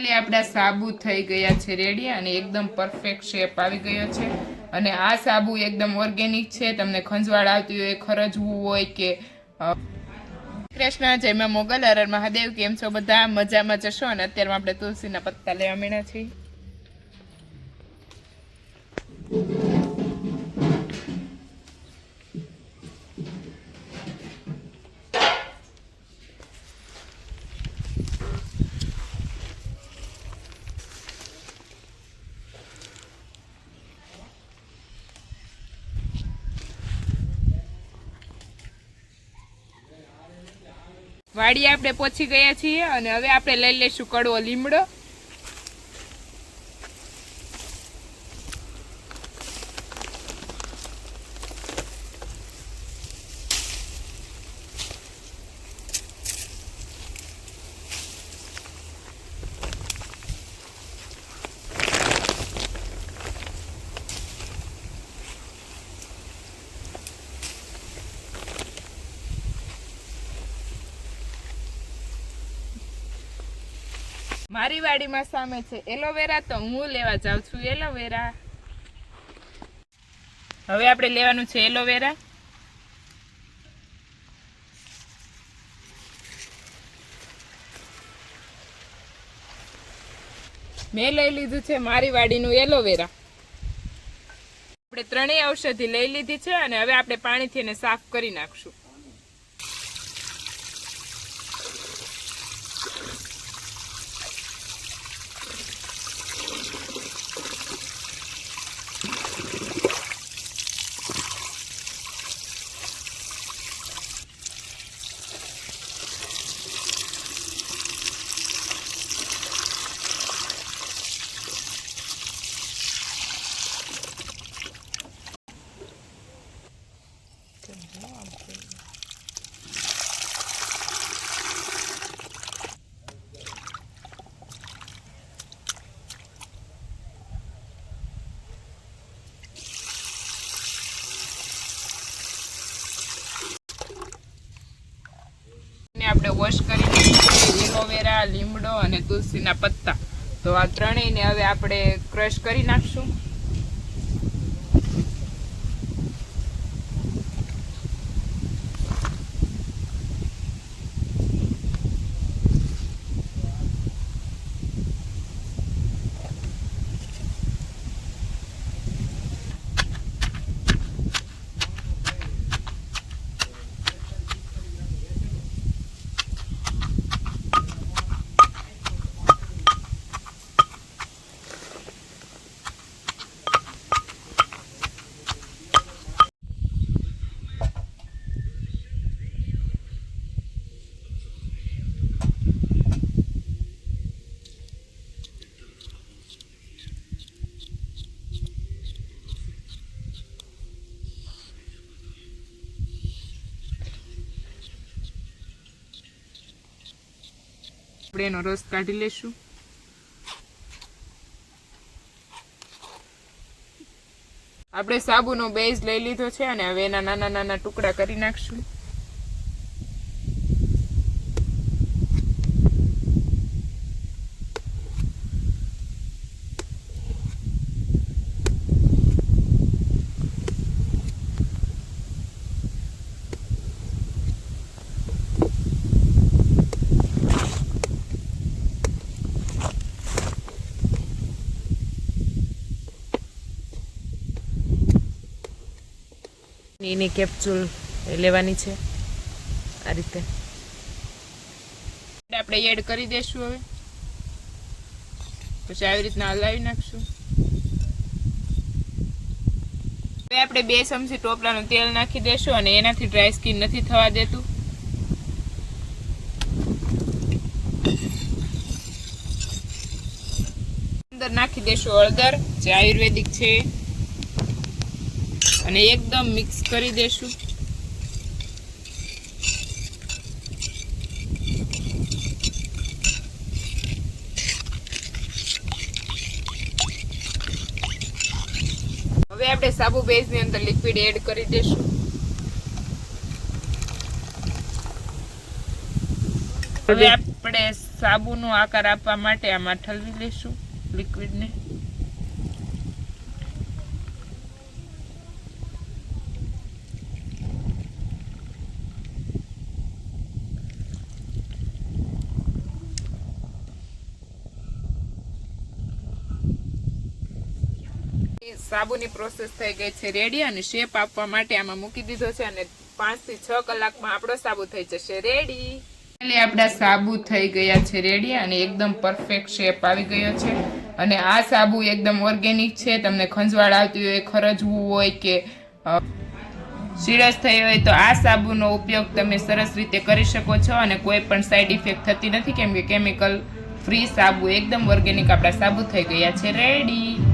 એટલે આપણા સાબુ થઈ ગયા છે રેડી અને એકદમ પરફેક્ટ શેપ આવી ગયો છે અને આ સાબુ એકદમ ઓર્ગેનિક છે. તમને ખંજવાળ આવતી હોય ખરજવું હોય કે કૃષ્ણ જય માં મોગલ હર હર મહાદેવ. કેમ છો બધા? મજામાં જશો. અને અત્યારે આપણે તુલસીના પત્તા લેવા માંડ્યા છીએ. વાડી આપણે પહોંચી ગયા છીએ અને હવે આપણે લઈ લઈશું કડવો લીમડો. મારી વાડીમાં સામે છે એલોવેરા, તો હું લેવા જાઉં છું એલોવેરા. હવે આપણે લેવાનું છે એલોવેરા. મેં લઈ લીધું છે મારી વાડીનું એલોવેરા. આપણે ત્રણેય ઔષધિ લઈ લીધી છે અને હવે આપણે પાણીથી એને સાફ કરી નાખશું. આપણે વોશ કરી એલોવેરા, લીમડો અને તુલસીના પત્તા, તો આ ત્રણેયને હવે આપણે ક્રશ કરી નાખશું. આપણે એનો રસ કાઢી લેશું. આપણે સાબુનો બેઝ લઈ લીધો છે અને હવે એના નાના નાના ટુકડા કરી નાખશું. એની કેપ્સ્યુલ લેવાની છે આ રીતે. આપણે એડ કરી દેશું હવે, પછી આવી રીતના હલાવી નાખશું. હવે આપણે 2 ચમચી ટોપરાનું તેલ નાખી દેશું અને એનાથી ડ્રાય સ્કિન નથી થવા દેતું. અંદર નાખી દેશું હળદર, જે આયુર્વેદિક છે, અને એકદમ મિક્સ કરી દેશું. હવે આપણે સાબુ બેઝની અંદર લિક્વિડ એડ કરી દેશું. હવે આપણે સાબુનો આકાર આપવા માટે આમાં ઠલવી લેશું લિક્વિડને. સાબુની પ્રોસેસ થઈ ગઈ છે રેડી અને શેપ આપવા માટે આમાં મૂકી દીધો છે અને 5 થી 6 કલાકમાં આપણો સાબુ થઈ જશે રેડી. આપણા સાબુ થઈ ગયા છે રેડી અને એકદમ પરફેક્ટ શેપ આવી ગયો છે. અને આ સાબુ એકદમ ઓર્ગેનિક છે. તમને ખંજવાળ આવતી હોય, ખરજવું હોય કે સિરસ થઈ હોય તો આ સાબુનો ઉપયોગ તમે સરસ રીતે કરી શકો છો અને કોઈ પણ સાઈડ ઇફેક્ટ થતી નથી કેમ કે કેમિકલ ફ્રી સાબુ એકદમ ઓર્ગેનિક આપણા સાબુ થઈ ગયા છે રેડી.